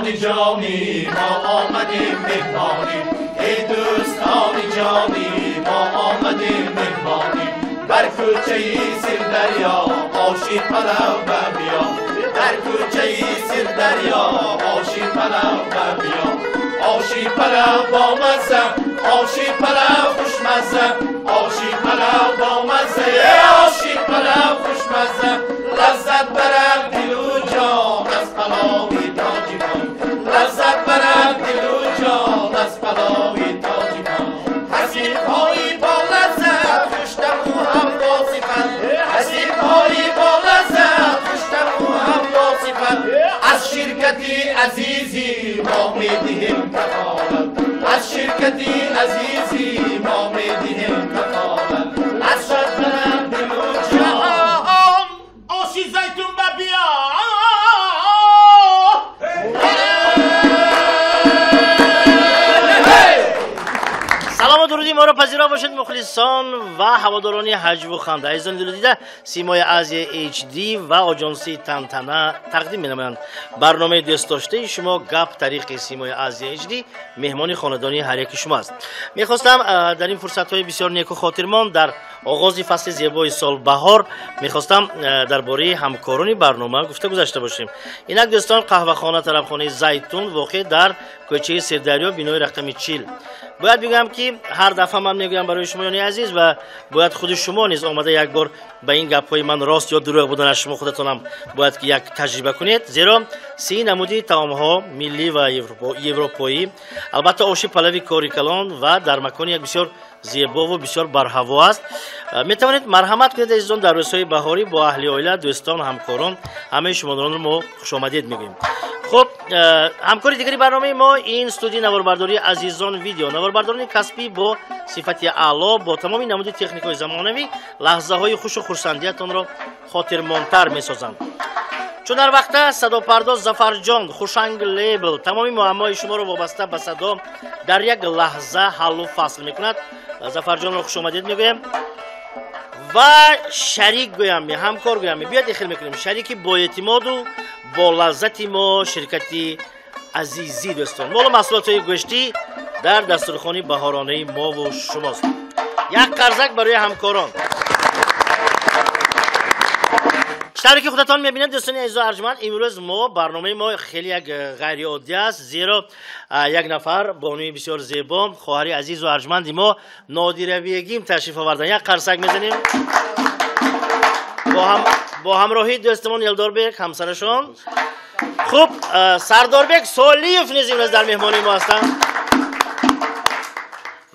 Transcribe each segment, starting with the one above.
دوستان جانی ما آمدیم مهمانی ای دوستان جانی ما آمدیم مهمانی بر کوچه سیر دریا آشی پلو بیا بر کوچه سیر دریا آشی پلو بیا آشی پلو با مزه آشی پلو خوشمزه آشی پلو با مزه آشی پلو خوشمزه لذت برم دل و جان از پلاوی تاجیکان لذت برم دل و جان از پلاوی تاجیکان حسین هایی با لذت خوشتمو هم با صفت حسین هایی با لذت خوشتمو هم با صفت از شرکتی عزیزی ما میدهیم کفالت از شرکتی عزیزی ما میدهیم کفالت از شد برم دل و جان آشی زیتون ببیا سلام و درودی ما رو پذیرا باشید مخلصان و هواداران حج و خنده. عزیزان دل دیده سیمای آزیا HD و آژانسی تنتنه تقدیم می‌نمایند برنامه دوست داشته شما گپ طریق سیمای آزیا HD مهمان خاندانی هر یک شما است. می‌خواستم در این فرصت‌های بسیار نیک و خاطرمان در آغاز فصل زیبای سال بهار می‌خواستم درباره همکاران برنامه گفته گذاشته باشیم. اینک دوستان قهوه‌خانه طرفخانه زیتون واقع در کوچه سردریا بینای رقم 40. باید بگم که هر دفعه من میگم برای شما یعنی عزیز و باید خود شما نیز آمده یک بار به این گپ‌های من راست یا دروغ بودن از شما خودتونم باید که یک تجربه کنید، زیرا سی نمودی طعام‌ها ملی و اروپایی البته آشی پلوی کاریکلان و در مکان یک بسیار زیبا و بسیار برهوا است. میتوانید مرحمت کنید عزیزان در روزهای بهاری با اهل عائله دوستان همکاران همه شما رو ما خوش آمدید میگیم. خب همکاری دیگری برنامه ما این استودیو نواربرداری عزیزان ویدیو نواربرداری کسبی با صفت اعلی با تمام نمود تکنیک‌های زمانوی لحظه‌های خوش و خرسندیتان را خاطرمان‌تر می‌سازند. چون در وقت صدا پرداز ظفرجان خوشنگ لیبل تمامی معمای شما را وابسته به صدا در یک لحظه حل و فصل می‌کند. ظفرجان را خوش آمدید میگویم و شریک گویم همکار گویم بیاد داخل میکنیم شریکی با اعتماد و با لذت ما شرکتی عزیزی دوستان مال محصولات های گوشتی در دسترخوان بهارانه ما و شماست. یک قرضک برای همکاران شریک خودتان میبینید دوستان عزیز و ارجمند. امروز ما برنامه ما خیلی یک غیر عادی است زیرا یک نفر بانوی بسیار زیبا خواهر عزیز و ارجمند ما نادره بیگیم تشریف آوردن. یک قرصک میزنیم با همراهی دوستمون یلداربک همسرشون. خب سرداربک سالیف نیز امروز در مهمانی ما هستند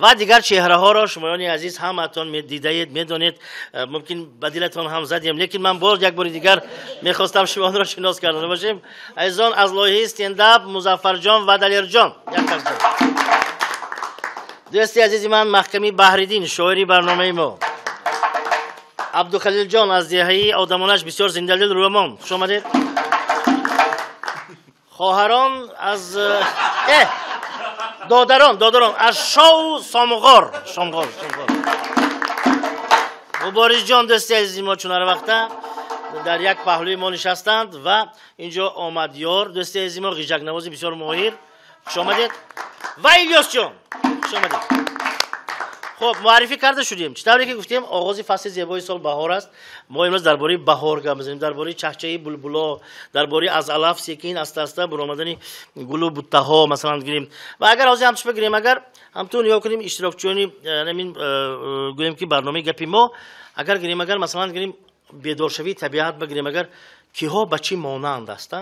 و دیگر چهره ها را شمایان عزیز همتون میدیدید میدونید ممکن بدیلتون هم زدیم لیکن من باز یک بار دیگر میخواستم شما را شناس کردن باشیم. عزیزان از لایحه استنداپ مظفر جان و دلیر جان یک قرض. دوستی عزیزی من محکمی بحریدین شاعری برنامه ما. عبدالخلیل جان از دهه آدمانش بسیار زنده دل رومان خوش آمدید. خواهران از دادران از شاو سامغار مبارز جان دوستی عزیزی ما چون هر وقته در یک پهلوی ما نشستند و اینجا آمدیار دوستی عزیزی ما غیجک نوازی بسیار ماهر خوش آمدید و ایلیاس جان خوش آمدید. خب معرفی کرده شدیم چطوری که گفتیم آغاز فصل زیبای سال بهار است. ما امروز درباره بهار گپ می‌زنیم درباره چهچه بلبلا درباره از علف سکین است برآمدن گل و بوته‌ها مثلا گیریم و اگر حاضر همش بگیریم اگر همتون نگاه کنیم اشتراکچیانی همین گویم که برنامه گپی ما اگر گیریم اگر مثلا گیریم بیدارشوی طبیعت بگیریم اگر کیها بچی مانند است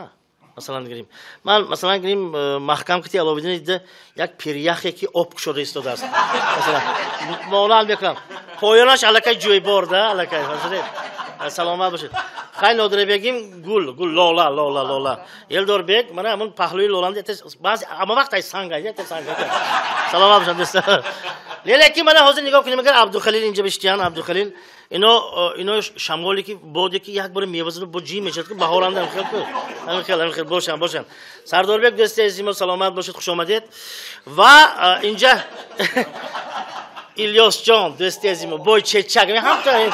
مثلا گیریم من مثلا گیریم محکم کتی علاوه دیده یک پیریخی که آب شده ایستاده است مثلا مانند بکنم پایانش الکی جوی برده الکی سلامت باشید. خیلی نادره بگیم گل لالا یلدار بگ من همون پهلوی لولند بعضی اما وقتی سنگ سلامت باشید دوستان. لیکی من حاضر نگاه کنیم اگر عبدالخلیل اینجا بشتیان عبدالخلیل اینا شمالی که بوده که یک بار میوازه با جی میشه که بهارنده خیلی باشن سردار بگ دوستی عزیز ما سلامت باشید خوش آمدید. و اینجا ایلیاس جان دوستی عزیز ما بای چچک همین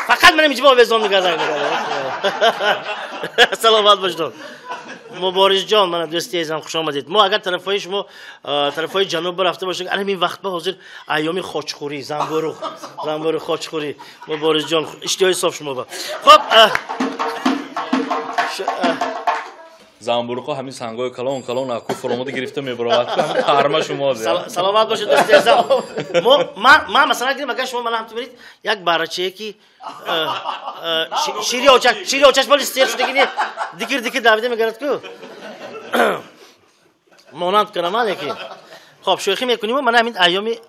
فقط من اینجا با وزن میگردم سلامت باشید. مبارز جان من دوستی عزیزم خوش آمدید. ما اگر طرفای شما طرفای جنوب رفته باشید الان این وقت به حاضر ایام خاچخوری زنبور خاچخوری مبارز جان اشتیای صاف شما با. خب زنبورقا همین سنگای کلان اکو فراموده گرفته میبرد همین قهرمان شما سلامت باشید دوستی عزیزم. ما مثلا اگر مگه شما من هم تو برید یک بارچه کی شیری اوچش بالی استیر شده گینی دیگر داویده میگرد کو مانند کنم که خب شوخی میکنیم من همین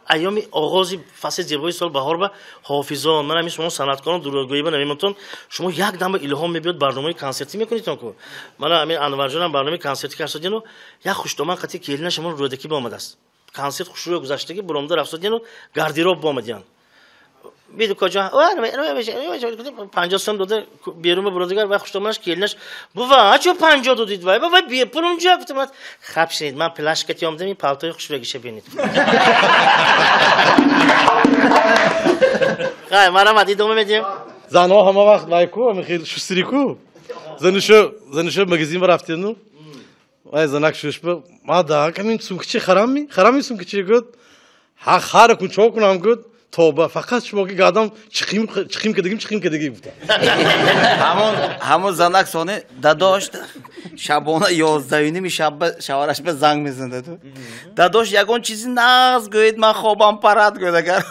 ایامی آغاز فصل زیبای سال بهار با حافظان من همین شما صنعتکاران دورگویی با نمیتون شما یک دم الهام میبیاد برنامه کنسرتی میکنید کو من همین انور جانم برنامه کنسرتی کردین و یک خوشتومن قطعی کلینا شما رودکی با اومده است کنسرت خوش رو گذشتگی برامده رفتین و گاردیروب با اومدین بیدو کجا 50 سم داده بیرون برادرگر و خوشتومنش کلینش بابا چه 50 دادید وای بابا بی پول اونجا گفتم خب شنید من پلاش کتی اومدم این پالتوی خوش بگیشه ببینید خیر ما ادامه میدیم زنها همه وقت وایکو میخیل شستریکو زنشو مگزین رفتینو وای زنک شوش به ما دا کمین سومکچی خرامی سومکچی گفت ها خار کن چوک کنم گفت توبه فقط شما که گادم چخیم کدگیم بوده همون زنک سونه داداش شبانه 11 شب شوارش به زنگ میزنه تو داداش یگون چیزی ناز گوید من خوابم پرد گوید اگر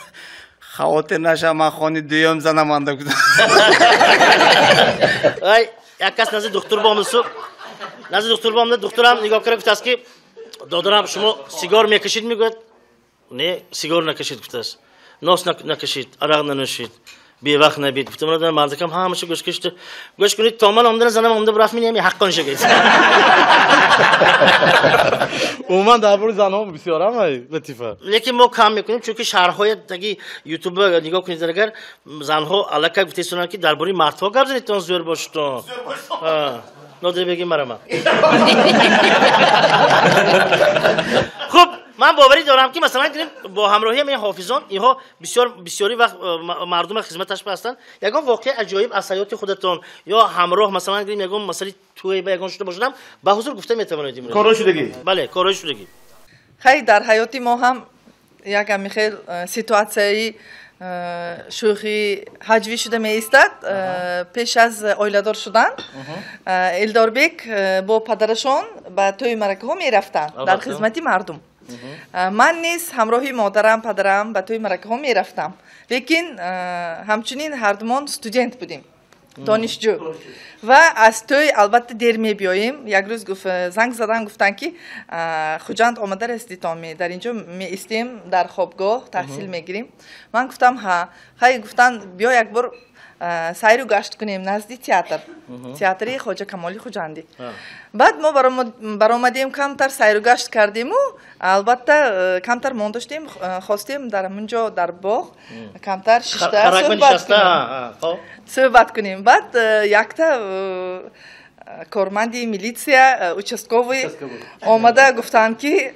خاطر نشه من خونی دویم زنم مانده بودم ای یک کس نزد دکتر بامسو نزد دکتر بامده دکترم نگاه کرد گفت است که دادرم شما سیگار میکشید میگوید نه سیگار نکشید گفت است ناس نکشید عرق ننوشید بی وقت نبید گفتم من مردکم همش گوش کشته گوش کنید تا من اومدن زنم اومده برفت می‌نیم حقاً شگید عموما درباره زنها بسیارم لطیفه لیکن ما کم میکنیم چون که شهرهای دیگه یوتیوب نگاه کنید اگر زنها الکی گفتن که درباره مردها گردن تون زور باشتون نادر بگیم مرا خب من باوری دارم که مثلا با همراهی همین حافظان اینها بسیاری وقت مردم خدمتش هستن یگان واقعا عجایب از حیات خودتون یا همراه مثلا یگان مسئله توی با یگان شده باشم به حضور گفته میتوانید کارای شدگی بله کارای شدگی خیلی در حیاتی ما هم یک میخیل سیتواسیایی شوخی حجوی شده می ایستد پیش از اویلادار شدن الداربک با پدرشون به توی مرکه ها می رفتن در خدمت مردم من نیز همراهی مادرم پدرم به توی مرکه ها می رفتم لیکن همچنین هر دومان استودنت بودیم دانشجو و از توی البته دیر می بیاییم یک روز زنگ زدن گفتن که خوجند آمده رسیدیتامی در اینجا می ایستیم در خوابگاه تحصیل می گیریم من گفتم ها خیلی گفتن بیا یک بار سیر و گشت کنیم نزدی تئاتری خواجه کمالی خوجندی بعد ما برآمدیم کمتر سیر و گشت کردیم و البته کمتر مونداشتیم خواستیم در منجا در باغ کمتر صحبت کنیم بعد یکتا کارمندی میلیسیا участковый آمده گفتن که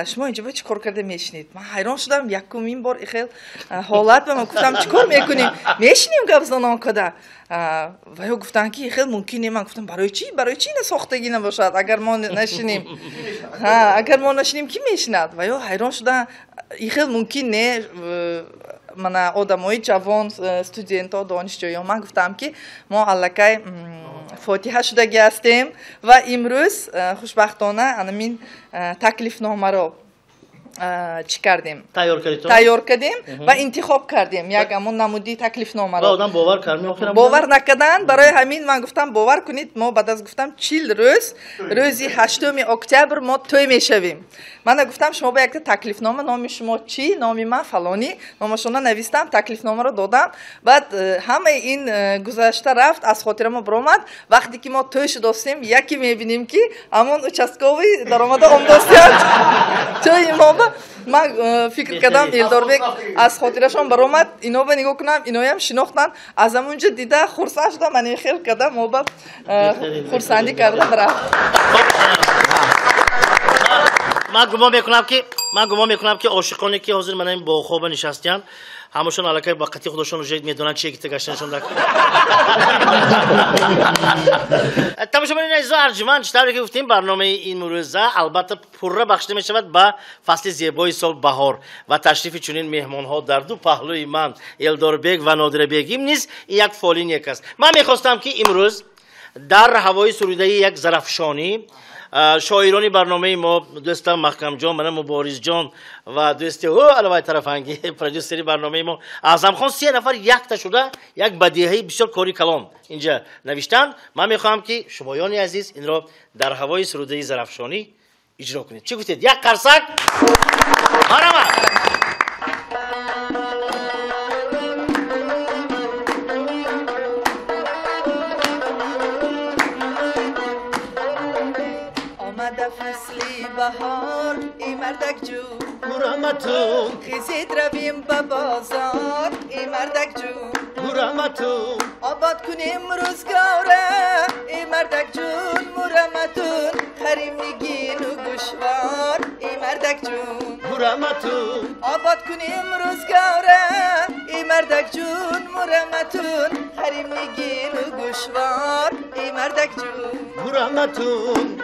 شما اینجا چی کار کرده میشنید من حیران شدم یکمین بار خیلی حالت به من گفتم چی کار میکنیم میشنیم گپ زنان کده و یا گفتن که خیلی ممکنه من گفتم برای چی نساختگی نباشد اگر ما نشینیم اگر ما نشینیم کی میشند و یا حیران شدم خیلی ممکنه من آدمای جوان استودنت ها دانشجویان من گفتم که ما الکی فاتحه شدگی هستیم و امروز خوشبختانه همین تکلیف نامه رو چی کردیم تیار کردیم و انتخاب کردیم یک همون نمودی تکلیف نامه رو آدم باور نکردن برای همین من گفتم باور کنید ما بعد از گفتم 40 روز روزی 8 اکتبر ما توی میشویم من گفتم شما با یک تکلیف نامه نام شما چی نام من فلانی نام شما نوشتم تکلیف نامه رو دادم بعد همه این گذشته رفت از خاطر ما برآمد وقتی که ما تویش داشتیم یکی میبینیم که همون участковый در اومده امداستیان توی ما من فکر کردم ایلداربک از خاطرشان برآمد اینا به نگاه کنم اینا هم شناختن از همونجا دیده خرسند شدم من خیر کردم ما با خرسندی کردم برام من گمان میکنم که عاشقانی که حاضر من این با خواب نشستن همشون علاقه با قطعی خودشون رو جدید میدونن چیه که گشتنشون دک. تماشا ببینید عزیزان ارجمند چطوری که گفتیم برنامه این روزه البته پره بخشیده می شود به فصل زیبای سال بهار و تشریف چنین مهمان ها در دو پهلوی من الدار بیگ و نادر بیگیم نیز یک فالین یک است. من میخواستم که امروز در هوای سروده‌ای یک ظرفشانی شاعرانی برنامه ما دوستم محکم جان من مبارز جان و دوست علاوه طرفنگی پرودوسری برنامه ما اعظم خان 3 نفر یک تا شده یک بدیهی بسیار کاری کلام اینجا نوشتن. من میخوام که شمایان عزیز این را در هوای سروده‌ای ظرفشانی اجرا کنید. چی گفتید؟ یک قرصک مرحبا. فصلی بهار ای مردک جون مرحمتون خیزید رویم به بازار ای مردک جون مرحمتون آباد کنیم روزگاره ای مردک جون مرحمتون خریم میگین و گوشوار ای مردک جون مرحمتون آباد کنیم روزگاره ای مردک جون مرحمتون خریم میگین و گوشوار ای مردک جون مرحمتون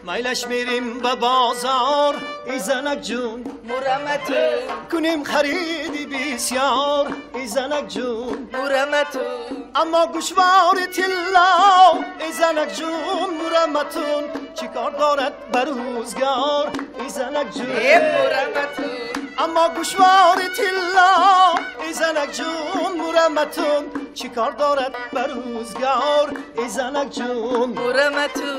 میلش میریم به بازار ای زنک جون مرحمتون کنیم خریدی بسیار ای زنک جون مرحمتون اما گوشوار تلا ای زنک جون مرحمتون چی کار دارد بر روزگار ای زنک جون مرحمتون اما گوشوار تلا ای زنک جون مرحمتون چی کار دارد بر روزگار ای زنک جون مرحمتون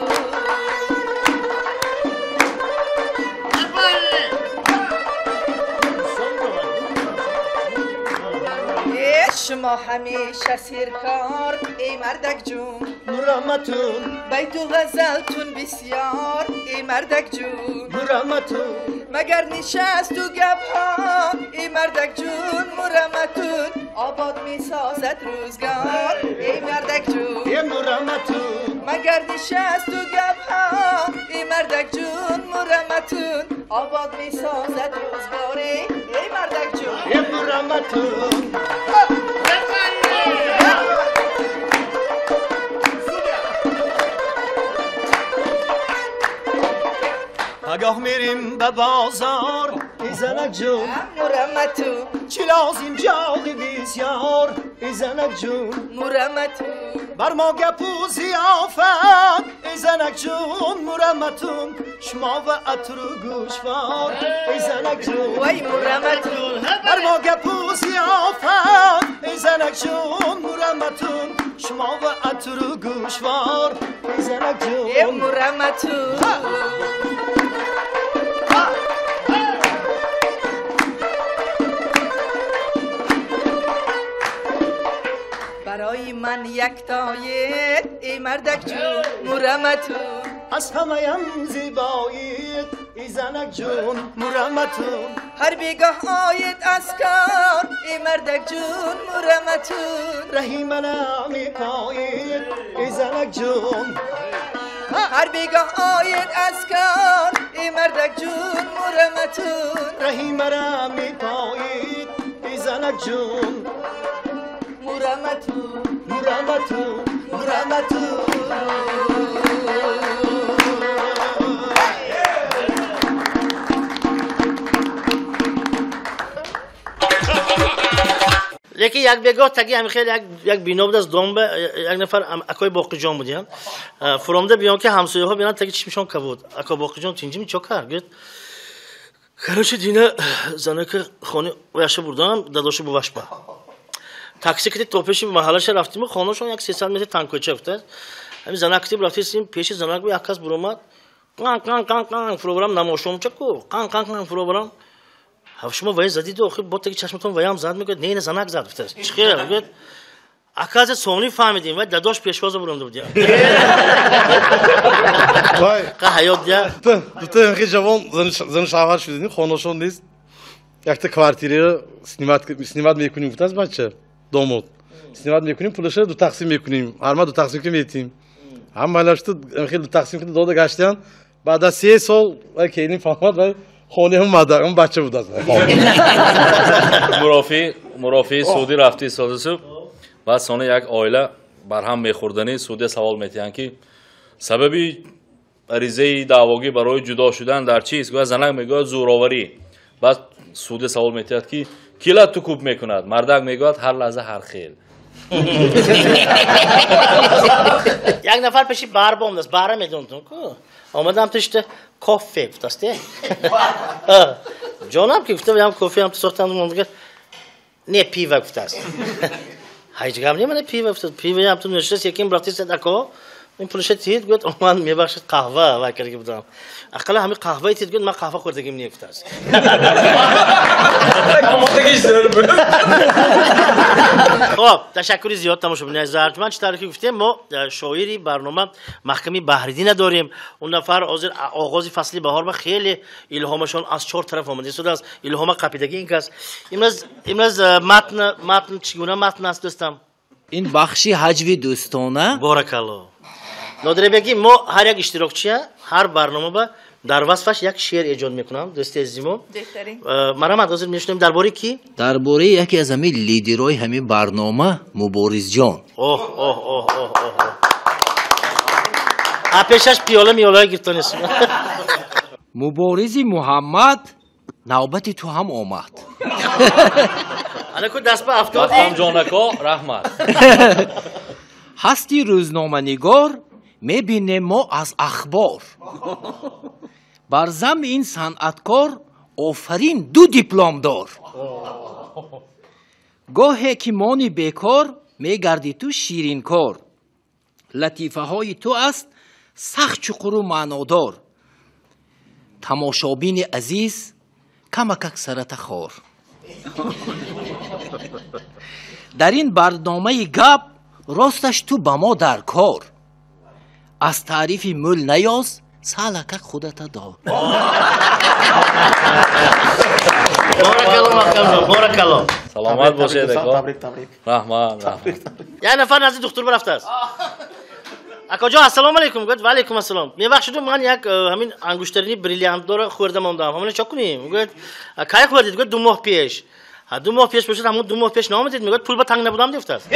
شما همیشه سیرکار ای مردک جون مرحمتون بیت و غزلتون بسیار ای مردک جون مرحمتون مگر نشست و گپ ها ای مردک جون مرحمتون آباد می سازد روزگار ای مردک جون ای مرحمتون مگر نشست و گپ ها ای مردک جون مرحمتون آباد می سازد روزگار ای مردک جون ای مرحمتون آگاه میریم به بازار ای زنک جون مرحمتون چی لازم جاغی بسیار ای زنک جون مرحمتون بر ما گپ و ضیافت ای زنک جون مرحمتون شما و عطر و گوشوار ای زنک جون وای مرحمتون بر ما گپ و ضیافت ای زنک جون مرحمتون شما و عطر و گوشوار ای زنک ای جون مرحمتون برای من یک تایید ای مردک جون مرحمتون از همه هم زیبایید ای زنک جون مرحمتون هر بیگاه آید از کار ای مردک جون مرحمتون رهی منم پایید ای زنک جون هر بیگاه آید از کار ای مردک جون مرحمتون رهی منم پایید ای زنک جون مرحمتون مرحمتون مرحمتون لیکن یک بگاه تاکی همین خیلی یک بینا بود از دام به یک نفر اکای باقی جان بودیم فرامده بیان که همسایه ها بیان تاکی چشمشان کبود اکا باقی جان تینجی می چه کرد گفت کارش دینه زنه که خانه ویشه بردم داداشو بوش با تاکسی کتی توپشی به محلش رفتیم خانهشون یک 300 متر تانکوچه بوده همین زنه کتی رفتیم پیش زنه که یک کس برومد قان پروگرام نماشوم چکو قان پروگرام شما وای زدید و آخه با تاکی چشمتون وای هم زد میگه نه زنک زد بوده چی خیره میگه اکاز سونی فهمیدیم و داداش پیشواز برونده بودیم وای که حیات دیا دوتا اینکه جوان زن شوهر شدیم خانه‌شون نیست یک تا کوارتیره سنیمت میکنیم بوده از بچه داماد سنیمت میکنیم پولش دو تقسیم میکنیم هر ما دو تقسیم که میتیم Hammalar işte خیلی تقسیم کرده داده گشتن بعد از 3 سال و کینی فهمید و خونه هم مادر اون بچه بود از мурофии судӣ рафти истодасу баъд сони як оила барҳам мехӯрданӣ судия савол метиҳанд ки сабаби аризаи даъвогӣ барои ҷудо шудан дар чист гӯя занак мегӯяд зӯроварӣ баъд судия савол метиҳад ки кила ту кӯб мекунад мардак мегӯяд ҳар лаҳза ҳар хел یک نفر پیشی بار بام دست باره میدونتون کو آمدم توشته کافه گفتاسته جانم که گفته بودم کافه هم تو ساختم دیگه نه پیوه گفتاست هیچ گام نمیشه پیوه گفتاست پیوه هم تو نشست یکیم برافتی صدقه این پولش تید گفت من میبخشید قهوه وکری بودم اقلا همین قهوه تید گفت من قهوه خوردگیم نیفتاست خب تشکری زیاد تماشاگران عزیز ارجمند چطوری که گفتیم ما شاعری برنامه محکمی بحریدی نداریم اون نفر آغاز فصل بهار و خیلی الهامشون از 4 طرف آمده شده است الهام قپیدگی این کس امروز متن چگونه متن است دوستم این بخشی حجوی دوستانه بارکالله نادره بگیم ما هر یک اشتراکچی هر برنامه با در وصفش یک شعر ایجاد میکنم دوست عزیزمون مرحمت حاضر میشونیم درباره کی درباره یکی از همین لیدرهای همین برنامه مبارز جان اوه اوه اوه اوه اپشش پیاله میاله گرفتنیست مبارزی محمد نوبتی تو هم آمد انا کو دست به افتادی هم جانکا رحمت هستی روزنامه نگار میبینیم ما از اخبار بر زم این صنعتکار آفرین 2 دیپلم دار گاهی که مانی بیکار میگردی تو شیرین کار لطیفه های تو است سخت چقر و معنادار تماشابین عزیز کمک سرت خور در این برنامه گپ راستش تو با ما در کار از تعریف مول نیاز سالک خودت دار بارکالله سلامت باشید رحمت یه نفر نزد دکتر برفته است اکا جان السلام علیکم گفت و علیکم السلام میبخشید من یک همین انگشترینی بریلیانت داره خوردم اومدم همون چا کنیم گفت کی خوردید گفت 2 ماه پیش 2 ماه پیش باشد همون 2 ماه پیش نامدید میگفت پول با تنگ نبودم دیفته است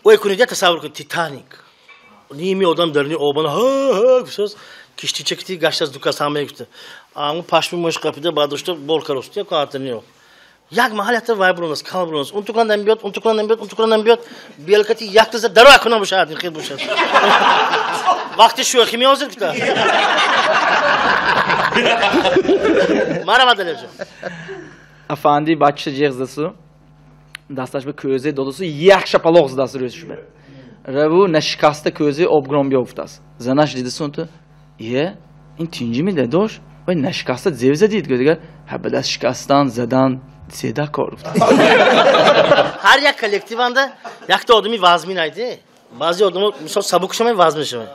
اوی کنید تصور کنید تیتانیک نیمی آدم در نی آبان ها گفتاست کشتی چکتی گشت از دو کس همه گفته اون پشمی مش قپیده بعد داشته بول کروستی که آتنیو یک محل حتی وایبرونس کالبرونس اون تو کن نمیاد اون تو کن نمیاد اون تو کن نمیاد بیلکتی یک تازه درو اکنه باشه این خیلی باشه وقتی شوخی میازد کتا مرحبا دلیجا Efendi bachcha jig'zisi dastlashma ko'zi dolusu یک shapaloq zdasi rozishme rabu nashkasta ko'zi obgrom yoftasi zanash dedi sonta این تینجی میده داشت و نشکسته زیوزه دید دیگر هبدست شکستن زدن سیده کار افتاد هر یک کلکتیوانده یک تا آدمی وزمین ایده بعضی آدم مثلا سبک شما وزمین شما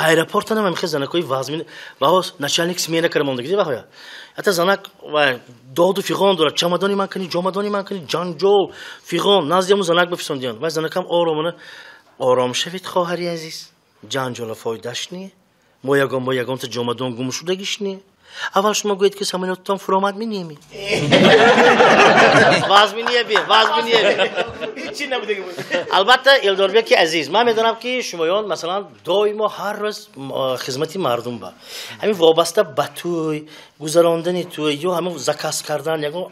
ایرپورت هم میخواد زنکای وزمین و هاش نشانیک سمیه نکرده مونده گیری بخواه حتی زنک و داد و فیغان داره چمدانی من کنی جامدانی من کنی جانجول فیغان نزدیمون زنک بفرستندیان و زنک هم آرام شوید خواهری عزیز جانجول فایدهش نیه ما یگان تا جامدان گم شدگیش نیه اول شما گوید که سامانتون فرامد می نیمی وزمینیه بی چی نبوده که بود البته ایلدار بیا که عزیز من میدونم که شمایان مثلا دائما هر روز خدمتی مردم با همین وابسته به توی گذراندن توی یا همین زکاس کردن یکم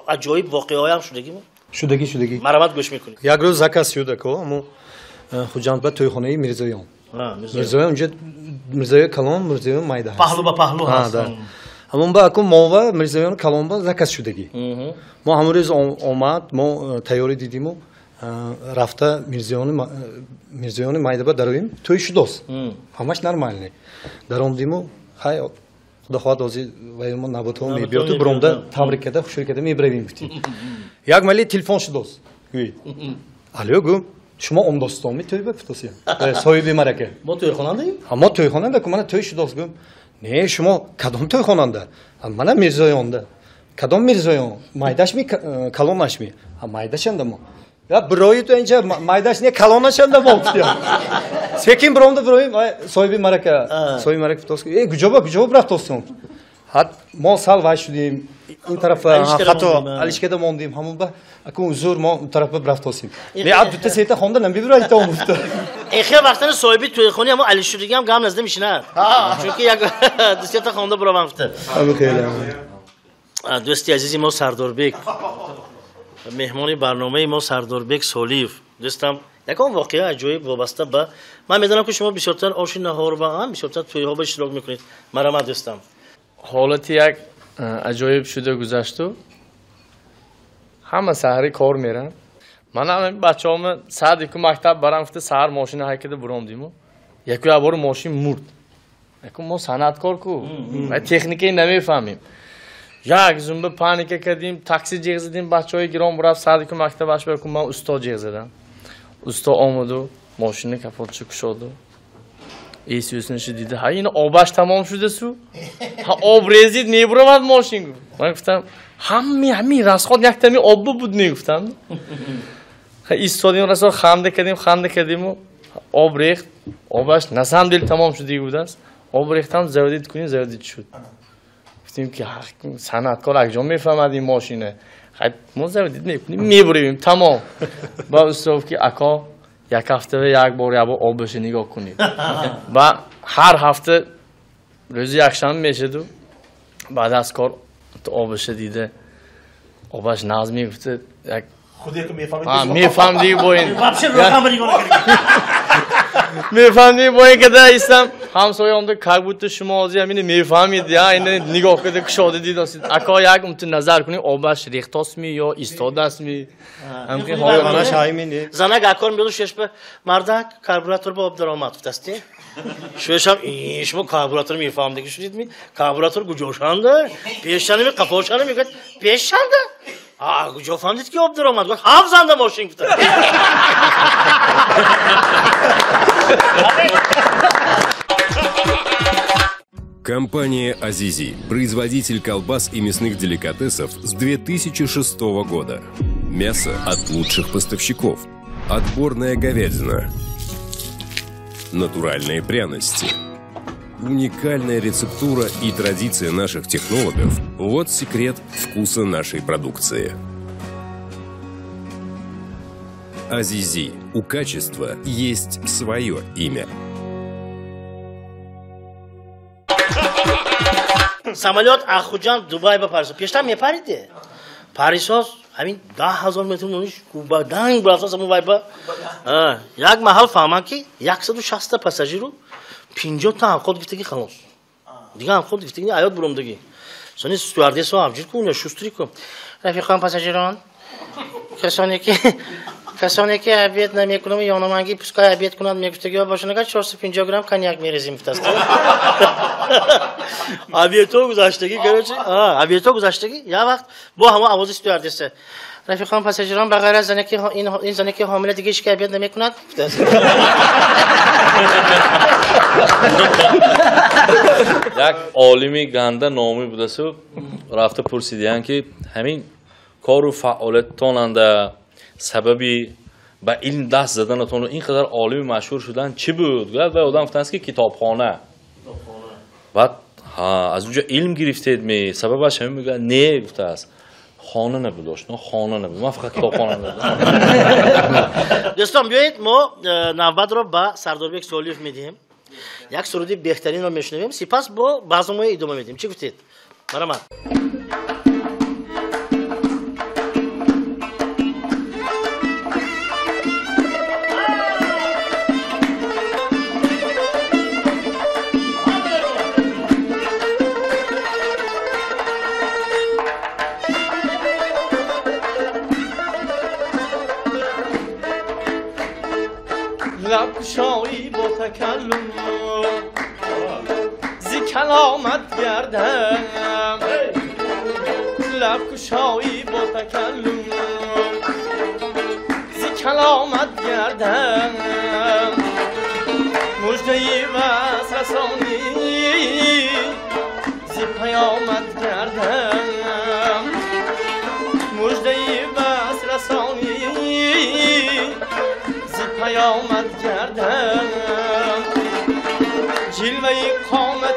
عجایب واقعی هم شدگی مرامت گوش میکنید یک روز زکاس شده که امو خوجاند به توی خانه میرزایان میرزایان اونجا میرزای کلام میرزای مایده هست پهلو با پهلو هست همون با اکو ما و میرزایان کلام با زکاس شدگی ما همون روز آمد ما تیاری دیدیم و رفته میرزایان مایده با درویم توی شداست همش نرمال نه دروندیم و خیلی خدا خواهد آزی و ما نبوده و میبیاد و برامده تبریک کرده خوشحال کرده میبرویم گفتیم یک مالی تلفن شداست الو گم شما امداستان می توی بفتاسی صاحبی مرکه ما توی خواننده ایم ما توی خواننده که من توی شداست گم نه شما کدام توی خواننده من میرزایانده کدام میرزایان مایداش می کلامش می مایداش انده ما Ya broyu da önce maydaş niye kalonlaşan da oldu ya. Sekin bromda broyum soy bir maraka. Soy maraka tostu. Gücoba bırak tostum. Hat mo sal var şu diyeyim. این طرف خطا علیشکده موندیم همون با اكون زور ما اون طرف برفت توسیم نه عبد تو سیتا خونده نمیبره ایتا مفته اخیر وقتا صاحبی توی خونی اما علی شوریگی هم گام نزده میشینه چون که یک دوستی خونده برو مفته خیلی دوستی عزیزی ما سرداربک مهمانی برنامه ما سرداربک سالیف دوستم یکم واقعا عجیب وابسته به من میدونم که شما بسیارتر آشی نهار و هم بسیارتر توی ها به اشتراک میکنید مرا دوستم حالت یک عجایب شده گذشت و همه سحری کار میرن من هم بچه همه ساعت یکو مکتب برم فته سحر ماشین حرکت برام دیمو یکو یه بار ماشین مرد یکو ما صنعتکار کو و تکنیکی نمیفهمیم یک زنبه پانیکه کردیم تاکسی جیغ زدیم بچه های گرام برفت ساعت یکو مکتب باش برکن من استاد جیغ زدم استاد آمد و ماشین کپوتشو کشاد و ایسیوسنش دیده ها این آبش تمام شده سو ها آب ریزید میبرمد ماشین من گفتم همین رسخات یک تمی آب بود میگفتم ایستادیم رسال خنده کردیم و آب ریخت آبش نسم دل تمام شده بود است آب ریختم زودید کنیم زودید شد گفتیم که صنعتکار اگجا میفهمد این ماشینه خیلی ما زودید میکنیم میبریم تمام با استراف که اکا یک هفته و یک بار آبش نگاه کنید و هر هفته روز یکشنبه میشد و بعد از کار تو آبش دیده آبش ناز میگفته یک خودی که میفهمید میفهم دیگه با این میفهم دیگه با این که ده ایستم همسایه همده که بود شما آزی همینه میفهمید یا اینه نگاه کرده که شاده دید هستید اکا یک امتون نظر کنید آبش ریخت است می یا ایستاده است می همکن حالا شایمینی زنگ اکار میدو شش به مردک کربوراتور با آب درآمد دستی شوش هم شما کربوراتور میفهم دیگه شدید می کربوراتور گوجوشانده پیشانه می قفاشانه میگه پیشانده گوجو فهمدید که آب درآمد گفت هفت زنده ماشین گفت Компания «Азизи» – производитель колбас и мясных деликатесов с 2006 года. Мясо от лучших поставщиков. Отборная говядина. Натуральные пряности. Уникальная рецептура и традиция наших технологов – вот секрет вкуса нашей продукции. «Азизи» – у качества есть свое имя. самолет ахуджан дубай ба парис пештар мепариде парисос ҳамин 10,000 метр нониш ба данг барафтан самун вай ба як маҳал фаҳмам ки 160 пассажиру 50 та ҳамход гифтагӣ халос дига ҳамход гифтагӣ аёт буромдагӣ сони стюардессо авҷир кун шустри кун рафиқон пассажирон کسانی که عبیت نمیکنم یا نمانگی پسکای عبیت کنند میگفتگی و باشن اگر 450 گرم کنیاک میریزیم فتست عبیتو گذاشتگی گرچه عبیتو گذاشتگی یا وقت با همه آواز استوردسه رفیقان پاساژیران به غیر از زنی که این زنی که حامله دیگه هیچ عبیت نمیکند فتست یک عالمی گنده نامی بوده سو رفته پرسیدیان که همین کار و فعالیتتان سببی به این دست زدنتون و اینقدر عالمی مشهور شدن چی بود؟ گفت آدم گفتن که کتابخانه بعد از اونجا علم گرفتید می سببش همین میگه نه گفته است خانه نبود داشت نه خانه نبود من فقط کتابخانه داشتم. دوستان بیایید ما نوبت رو با سرداربک سالیف میدیم یک سرودی بهترین رو میشنویم سپس با برنامه ادامه میدیم چی گفتید؟ برام لب شایی با تکلم زی کلامت گردم لب کشایی با تکلم زی کلامت گردم مژده‌ای وصل رسانی زی پیامت گردم مژده‌ای وصل رسانی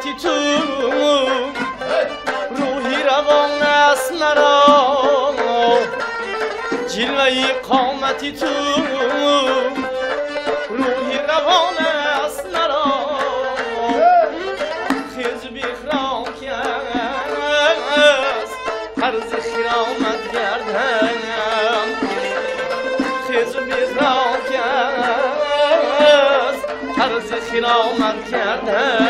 قامتی تو روحی روان است مرا جلوه قامتی تو روحی روان است مرا خیز بیخرام کرد عرض خیرامت گردم خیز بیخرام کرد عرض خیرامت کردم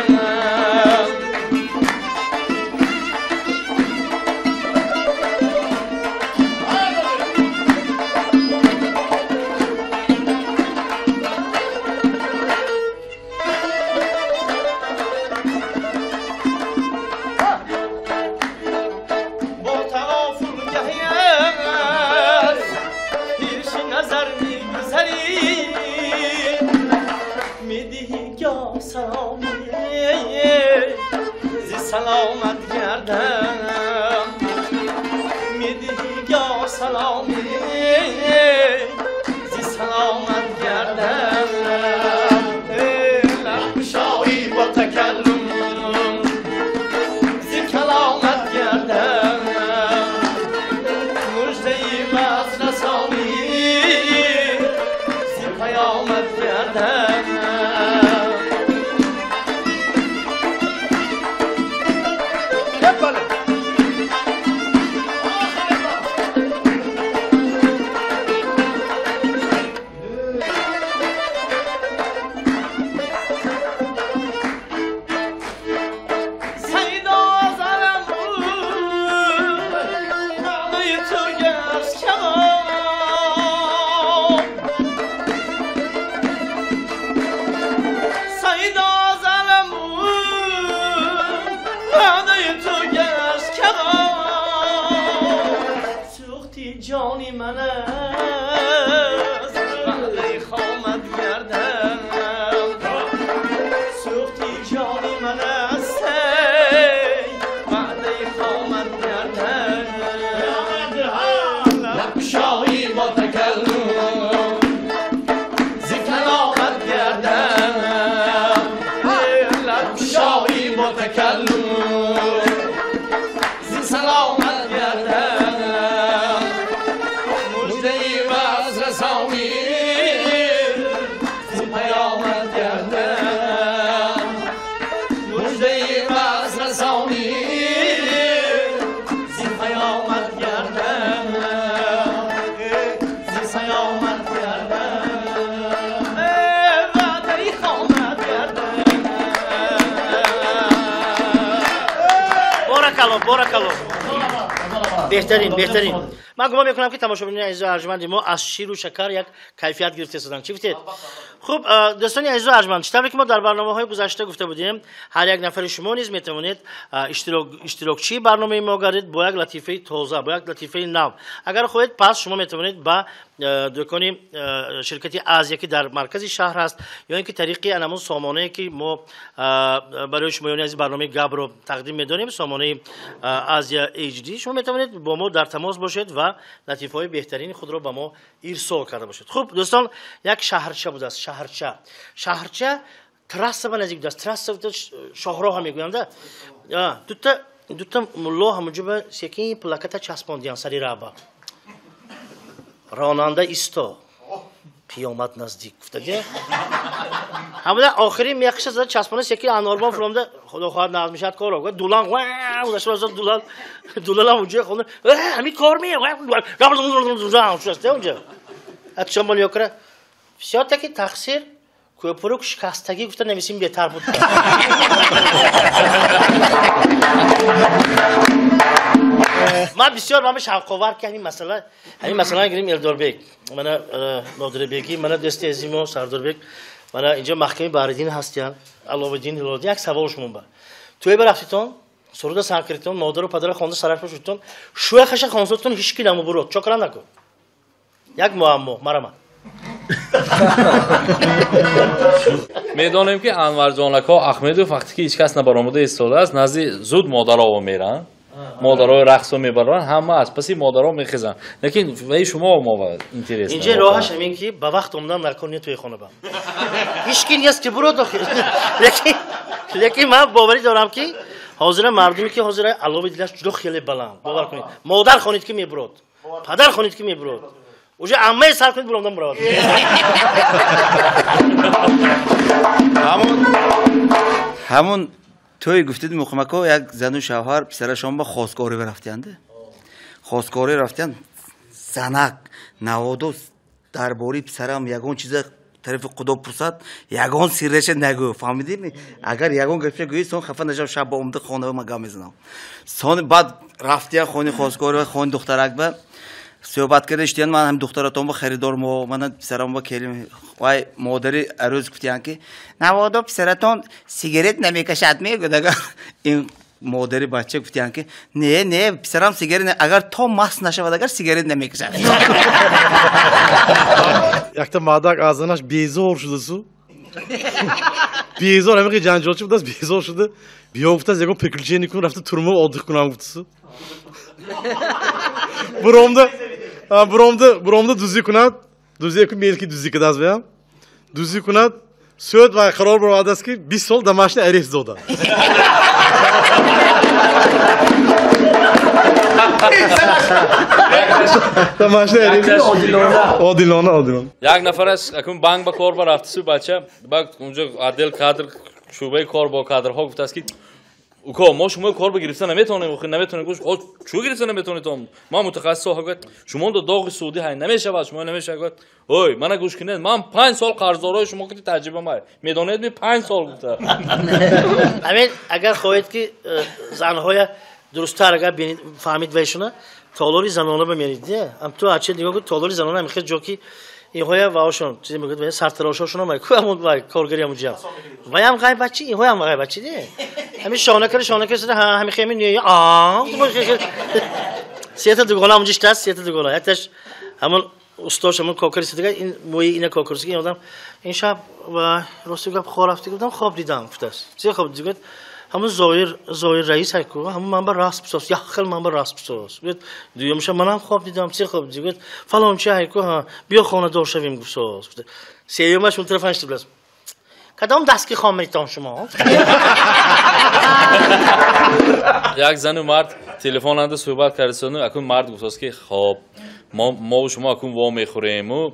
سلامت گردم میدهی یا سلامی زی سلامت گردم لب شایی با تکلم زی کلامت گردم مجدهی بس رسانی زی پیامت گردم جانی من است وعده خامت گردم سوختی جانی من است وعده خامت گردم لب شاهی با تکلم زی کلامت گردم لب شاهی با تکلم زی سلامت گردم بارکالله بهترین من گمان میکنم که تماشاگران عزیز و ارجمند ما از شیر و شکر یک کیفیت گرفته شدن. چی گفتید؟ خب دوستان عزیز و ارجمند، طبری که ما در برنامه‌های گذشته گفته بودیم هر یک نفر شما نیز میتونید اشتراکچی برنامه ما گردید با یک لطیفه تازه، با یک لطیفه نو. اگر خواهید پس شما میتونید با دکان شرکتی آزیا که در مرکز شهر است یا اینکه طریقی انمون سامانه که ما برای شما از برنامه گاب رو تقدیم می‌دونیم، سامانه آزیا اچ دی، شما میتونید با ما در تماس باشید و لطیفه‌های بهترین خود رو با ما ارسال کرده باشید. خب دوستان، یک شهرچه بود است. شهرچه تراس به نزدیک است. تراس شاهراه هم میگویند. دوتا ملا همونجا به سیکی پلاکت چسباندیان سری راه. راننده ایستا پیامد نزدیک گفته همون آخری میخشه زد چسبانه سیکی اناربان فرامده خدا خواهد ناز میشد کارو گفت دولان واو داشت واسه دولان اونجا خونه همین کار میه شسته اونجا اکشن بالا کرد فسیات که تقصیر کوپروک شکستگی گفته نویسیم بهتر بود. ما بسیار ما شوق‌آور که همین مثلا گیریم الدوربک، من نادربیگی، من دست عزیمو سرداربک، من اینجا محکمه باردین هستیم، علاوالدین هلادی. یک سوال شما با توی برفتون سرود سانکریتون مادر و پدر خونده سرش بشوتون شوی خش خونسوتون هیچ کی نمو برود چکر نکن. یک معما مرا میدانیم که انور جانک ها احمدو وقتی که هیچ کس نبرآمده ایستاده است نزد زود مادر آوا میرن مادرای رقصو میبرن همه از پس مادرها میخزن لیکن وای شما ما اینترس اینجا راهش همین که با وقت اومدم نکنی توی خونه بام هیچ کی نیست که برو داخل لیکن من باوری دارم که حاضر مردمی که حاضر علاوه دیلش جلو خیلی بلند باور کنید مادر خونید که میبرد پدر خونید که میبرد اوجا عمه سر کنید بروندم برو همون توی گفتید مخمکو یک زن و شوهر پسرشون با خواستگاری رفتند خواستگاری رفتند زنک نوادو درباره پسرم یگون چیز طرف خدا پرسد یگون سیرش نگو فهمیدی اگر یگون گفته گویی سون خفه نشم شب با اومده خونه و مگا میزنم سون بعد رفتیا خونه خواستگاری خون دخترک به صحبت کردن من هم دختراتم با خریدارم و من پسرم با کلیم وای مادری عروس گفتن که نوادو پسرتون سیگارت نمیکشد میگه این مادری بچه گفتن که نه پسرم سیگارت اگر تو مست نشود اگر سیگارت نمیکشد یک تا مادر ağzınaş بیزار شده سو بیزار همه جنجال شده است بیزار شده بیافته از یکم پکلچه نیکون رفته ترمه آدیخ کنم گفته سو برامده دوزی کند دوزی یکم میل کی دوزی کد از بیام دوزی کند söz ve karar bıradı است ki 20 sol damaşını eriz zoda. Damaşını eriz. Odilona. یک نفر است اکنون بانک با کار رفته سو بچه بعد اونجا عادل کادر شعبه کار با کادرها گفته است که اوکا ما شما کار بگیرفتن نمیتونیم خود نمیتونیم گوش خود چو گرفتن نمیتونید ما متخصص ها گفت شما دو داغ سعودی های نمیشه شما نمیشه گفت اوی من گوش کنید من 5 سال قرضدارای شما که تجربه ما میدونید می 5 سال گفته همین اگر خواهید که زنهای درست‌تر اگر ببینید فهمید ویشونه تالاری زنانه ببینید دیگه ام تو اچ دیگه گفت تالاری زنانه میخواد جوکی اینها واهاشون چیزی میگه به سرتراشاشون هم کوامون وای کارگری هم جا وای هم غایب بچی اینها هم غایب بچی دی همین شانه کرده همین خیلی نیه سیات دوگانه همونجاش دست سیات دوگانه یکتاش همون استادش همون کاکری دیگه این موی اینا کاکرسی که آدم این شب و راستی گفت خواب رفتی گفتم خواب دیدم گفتاس چی خواب دیدی همون زایر رئیس هیکو همون منبع راست بساس یا خیل منبع راست بساس گفت دیگه منم خواب دیدم چی خواب دیدی گفت فلان چی هیکو ها بیا خانه دار شویم گفتاس گفت سیومش اون طرفش بلاس کدام دست کی خامریتان شما یک زن و مرد تلفن انده صحبت کردن اکنون مرد گفتاس که خب ما و شما اکنون وا میخوریم و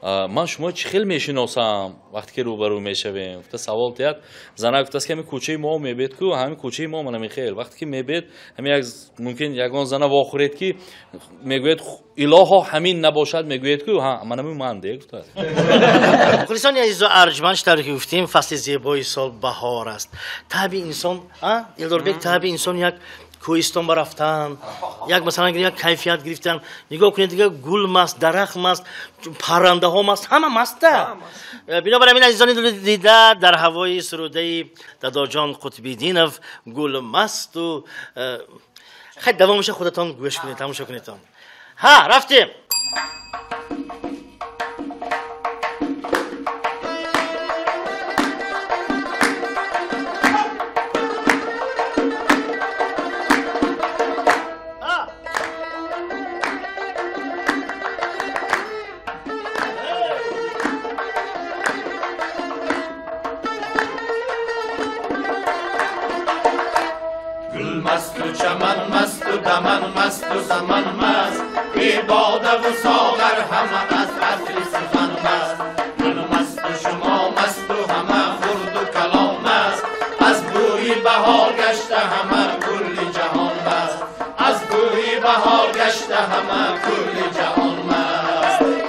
من شما چی خیلی میشناسم وقتی که روبرو میشویم گفت سوال کرد زنه گفت که همین کوچه ما میبید کو همین کوچه ما من خیلی وقتی که میبید همین ممکن یگان زنه واخورید که میگوید الها همین نباشد میگوید کو ها من دیگه گفت مخلصان عزیز و ارجمند در که گفتیم فصل زیبای سال بهار است طبیعی انسان یلدار بیگ طبیعی انسان یک کوهستان برفتن یک مثلا یک کیفیت گرفتن نگاه کنید دیگه گل ماست درخت ماست پرنده ها ماست همه مسته بنابراین این عزیزان دیده در هوای سروده داداجان قطبی دینف گل مست و خیلی دوامش خودتان گوش کنید تماشا کنید ها رفتیم مست و چمن مست و دمن مست و زمن مست بی باده و ساغر همه از عطر سخن مست من مست و شما مست و همه خرد و کلام مست از بوی بهار گشته همه کل جهان مست از بوی بهار گشته همه کل جهان مست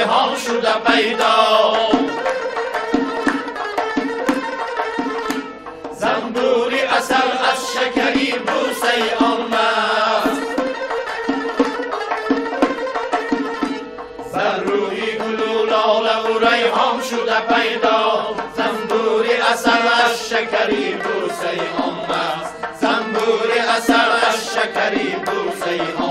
ریحان شده پیدا زنبوری اثر از شکری بوسه آن مست بر روی گل و لاله و ریحان شده پیدا زنبوری اثر از شکری بوسه آن مست زنبوری اثر از شکری بوسه آن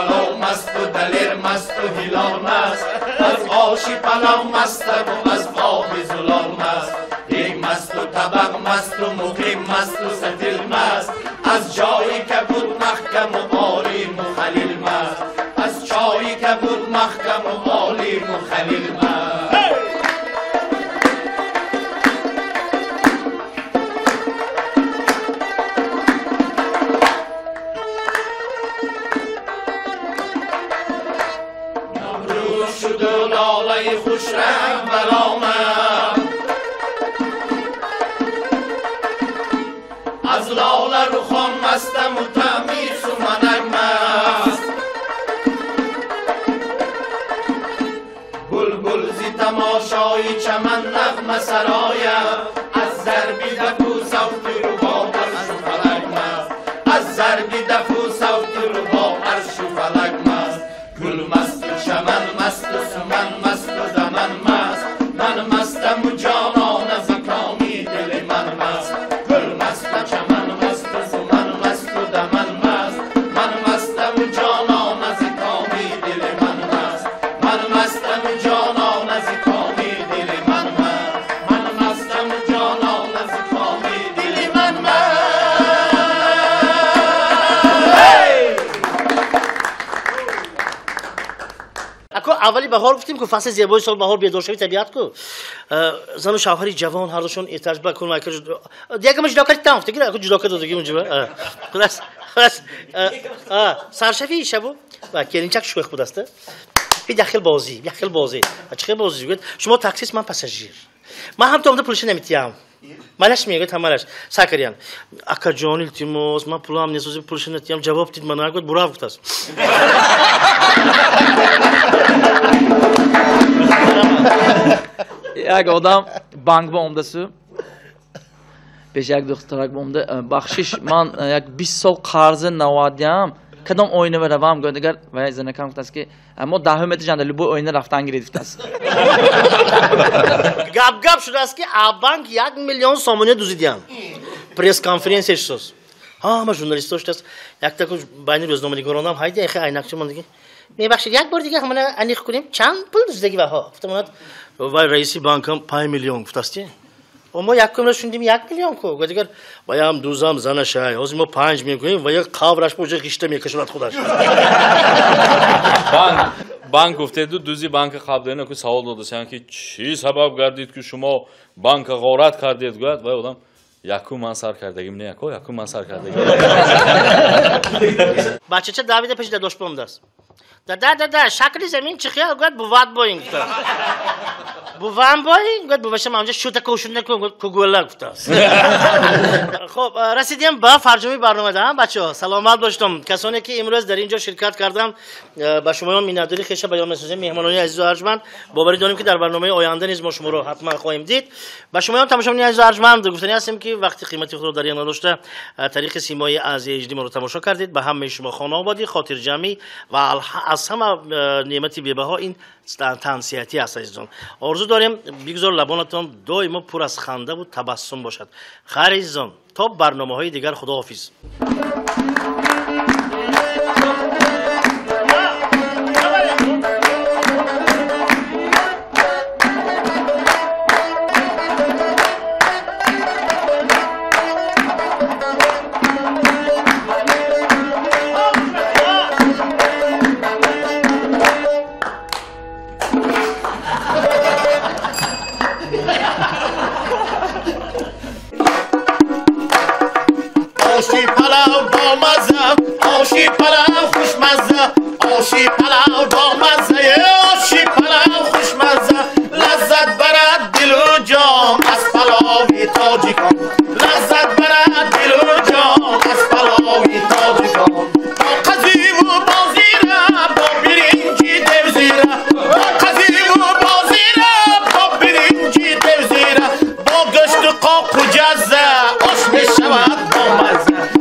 پلو مست و دلیر مست و هلال مست از آشی پلو مست و از خواب زلال مست یک مست و طبق مست و مقیم مست و ستیل مست از جایی که بود محکم و عالیم و خلیل مست از جایی که بود محکم و عالیم و خلیل مست شد و لاله خوش رنگ برآمد از لاله رخان مستم و تعمیر سمنک مست بلبل زی تماشای چمن نغمه سرایم از ضربی دفو صوت رباب عرش و فلک مست از ضربی دفو صوت رباب عرش و فلک مست گل مست و چمن مست و سمن مست و دمن مست من مستم و جانان از کامی دل من مست گل مست و چمن مست و سمن مست و دمن مست من مستم و جانان از کامی دل من مست من مستم و جانان از کامی دل من مست من مستم و جانان از کامی دل من مست اکو اولی بهار گفتیم که فصل زیبای سال بهار بیدار شوی طبیعت کو زن و شوهری جوان هر دوشون احتیاج به کن مایکل دیگه مش جدا کردی تام فکر اکو جدا کرد دیگه اونجا خلاص سرشفی شبو و کلینچک شوخ بود است bir daxil بازی açık بازی گفت شما تاکسیست من پاساژیر من هم تو پولش نمیتیم مالش میگه تمامش ساکریان اکا جان التماس من پولام نیست پولش نمیتیم جواب دید من گفت برو گفت است یک آدم بانک با عمده‌سو پیش یک دخترک با عمده بخشش من یک 20 سال قرض نوادیم کدام oyunu بروم گفتگر و زنکم گفت است که اما دهم متر جندلی bu oyunu رفتن گرفت است گپ شده است که بانک 1 میلیون سومونی دوزیدیم پرس کنفرانسش سوز ها ما ژورنالیستاش است یک تا بین روزنامه‌نگارانم هایدی اخی عینکچی من دیگه میبخشید یک بار دیگه همون انیخ کنیم چند پول دوزیدگی بها گفتم وای رئیسی بانکم 5 میلیون گفت است اما یک کمره شوندیم 1 میلیون کو گفتگر وای هم دوزم زنش های از ما 5 میلیون کنیم و یک قبرش پوجه گشته میکشوند خودش بانک گفته دوزی بانک قبضه که سوال دادن که چی سبب گردید که شما بانک غارت کردید گفت وای آدم یکو من سر کردگیم نه یکو من سر کردگیم بچه چه داوید پیش داداش بوم است دا شکل زمین چه خیال گفت بوات بوینگ بوام بوینگ گفت بوشم اونجا شوت کوشنده کوگولا گفت خب رسیدیم با فرجامی برنامه دارم بچه‌ها سلامت باشید کسانی که امروز در اینجا شرکت کردن با شما می‌نداری خیش بیان می‌سازیم مهمانان عزیز و ارجمند باوری داریم که در برنامه آینده نیز ما شما رو حتما خواهیم دید با شما هم تماشاگران عزیز و ارجمند گفتنی هستیم که وقتی قیمتی خود رو در ایان نداشته طریق سیمای از HD ما رو تماشا کردید به همه شما خانه آبادی خاطر جمعی و از همه نعمتی بی‌بها این تنصیحاتی است عزیزان آرزو داریم بگذار لبانتان دائما پر از خنده و تبسم باشد خیر عزیزان تا برنامه‌های دیگر خداحافظ آشی پلاو با مزه آشی پلاو خوشمزه آشی پلاو با مزه آشی پلاو خوشمزه لذت برد دل و جان از پلاوی تاجیکان لذت برد دل و جان از پلاوی تاجیکان با قضی و بازیره با برنجی دوزیره با قضی و بازیره با برنجی دوزیره با گشت و قاق و جزه آش می شود با مزه